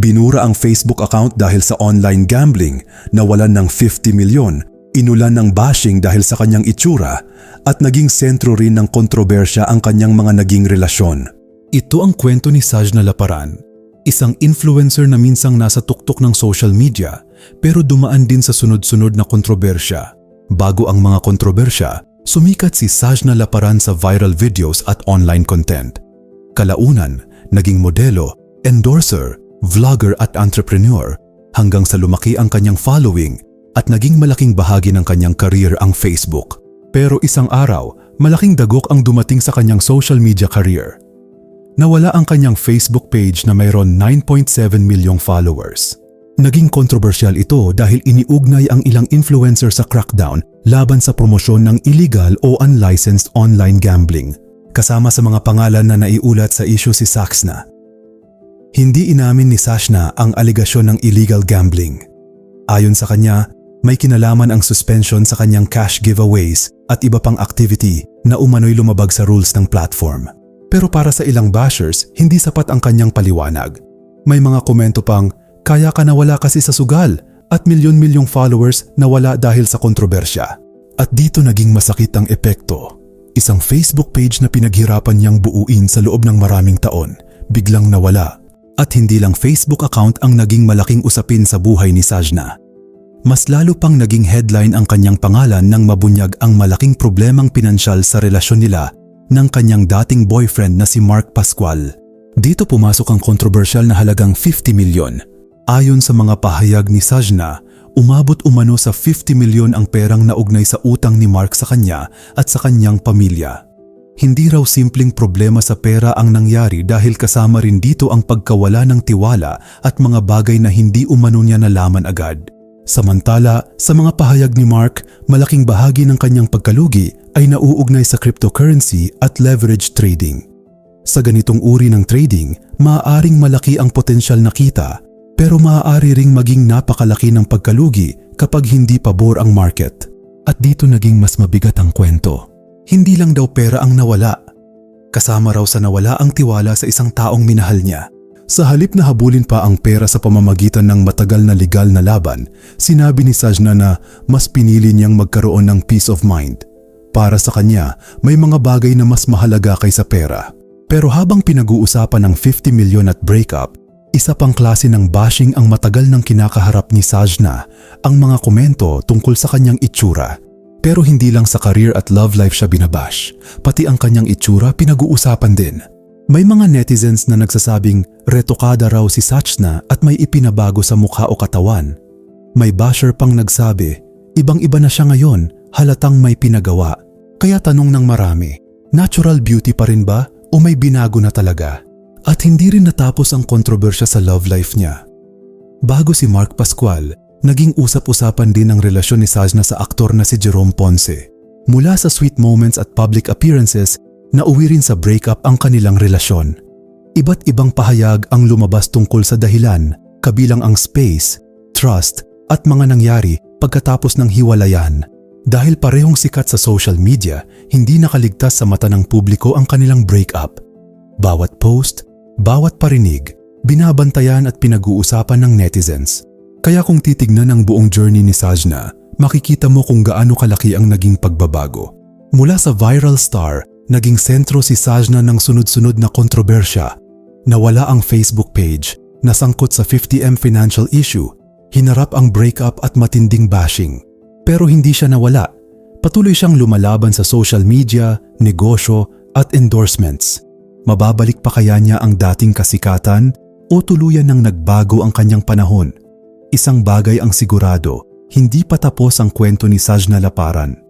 Binura ang Facebook account dahil sa online gambling, nawalan ng 50 milyon, inulan ng bashing dahil sa kanyang itsura, at naging sentro rin ng kontrobersya ang kanyang mga naging relasyon. Ito ang kwento ni Sajna Laparan, isang influencer na minsang nasa tuktok ng social media pero dumaan din sa sunod-sunod na kontrobersya. Bago ang mga kontrobersya, sumikat si Sajna Laparan sa viral videos at online content. Kalaunan, naging modelo, endorser, vlogger at entrepreneur hanggang sa lumaki ang kanyang following at naging malaking bahagi ng kanyang career ang Facebook. Pero isang araw, malaking dagok ang dumating sa kanyang social media career. Nawala ang kanyang Facebook page na mayroon 9.7 milyong followers. Naging kontrobersyal ito dahil iniugnay ang ilang influencer sa crackdown laban sa promosyon ng illegal o unlicensed online gambling. Kasama sa mga pangalan na naiulat sa issue si Sajna. Hindi inamin ni Sajna ang alegasyon ng illegal gambling. Ayon sa kanya, may kinalaman ang suspension sa kanyang cash giveaways at iba pang activity na umano'y lumabag sa rules ng platform. Pero para sa ilang bashers, hindi sapat ang kanyang paliwanag. May mga komento pang, kaya ka nawala kasi sa sugal at milyon-milyong followers nawala dahil sa kontrobersya. At dito naging masakit ang epekto. Isang Facebook page na pinaghirapan niyang buuin sa loob ng maraming taon, biglang nawala. At hindi lang Facebook account ang naging malaking usapin sa buhay ni Sajna. Mas lalo pang naging headline ang kanyang pangalan nang mabunyag ang malaking problemang pinansyal sa relasyon nila ng kanyang dating boyfriend na si Mark Pascual. Dito pumasok ang kontrobersyal na halagang 50 milyon. Ayon sa mga pahayag ni Sajna, umabot umano sa 50 milyon ang perang naugnay sa utang ni Mark sa kanya at sa kanyang pamilya. Hindi raw simpleng problema sa pera ang nangyari dahil kasama rin dito ang pagkawala ng tiwala at mga bagay na hindi umano niya nalaman agad. Samantala, sa mga pahayag ni Mark, malaking bahagi ng kanyang pagkalugi ay nauugnay sa cryptocurrency at leverage trading. Sa ganitong uri ng trading, maaaring malaki ang potensyal na kita, pero maaari ring maging napakalaki ng pagkalugi kapag hindi pabor ang market. At dito naging mas mabigat ang kwento. Hindi lang daw pera ang nawala. Kasama raw sa nawala ang tiwala sa isang taong minahal niya. Sa halip na habulin pa ang pera sa pamamagitan ng matagal na legal na laban, sinabi ni Sajna na mas pinili niyang magkaroon ng peace of mind. Para sa kanya, may mga bagay na mas mahalaga kaysa pera. Pero habang pinag-uusapan ng 50 milyon at breakup, isa pang klase ng bashing ang matagal nang kinakaharap ni Sajna, ang mga komento tungkol sa kanyang itsura. Pero hindi lang sa career at love life siya binabash, pati ang kanyang itsura pinag-uusapan din. May mga netizens na nagsasabing retokada raw si Sajna at may ipinabago sa mukha o katawan. May basher pang nagsabi, ibang-iba na siya ngayon, halatang may pinagawa. Kaya tanong ng marami, natural beauty pa rin ba o may binago na talaga? At hindi rin natapos ang kontrobersya sa love life niya. Bago si Mark Pascual, naging usap-usapan din ang relasyon ni Sajna sa aktor na si Jerome Ponce. Mula sa sweet moments at public appearances, nauwi rin sa breakup ang kanilang relasyon. Iba't ibang pahayag ang lumabas tungkol sa dahilan, kabilang ang space, trust at mga nangyari pagkatapos ng hiwalayan. Dahil parehong sikat sa social media, hindi nakaligtas sa mata ng publiko ang kanilang breakup. Bawat post, bawat parinig, binabantayan at pinag-uusapan ng netizens. Kaya kung titignan ang buong journey ni Sajna, makikita mo kung gaano kalaki ang naging pagbabago. Mula sa viral star, naging sentro si Sajna ng sunod-sunod na kontrobersya. Nawala ang Facebook page, nasangkot sa 50M financial issue, hinarap ang breakup at matinding bashing. Pero hindi siya nawala. Patuloy siyang lumalaban sa social media, negosyo at endorsements. Mababalik pa kaya niya ang dating kasikatan o tuluyan nang nagbago ang kanyang panahon? Isang bagay ang sigurado, hindi pa tapos ang kwento ni Sajna Laparan.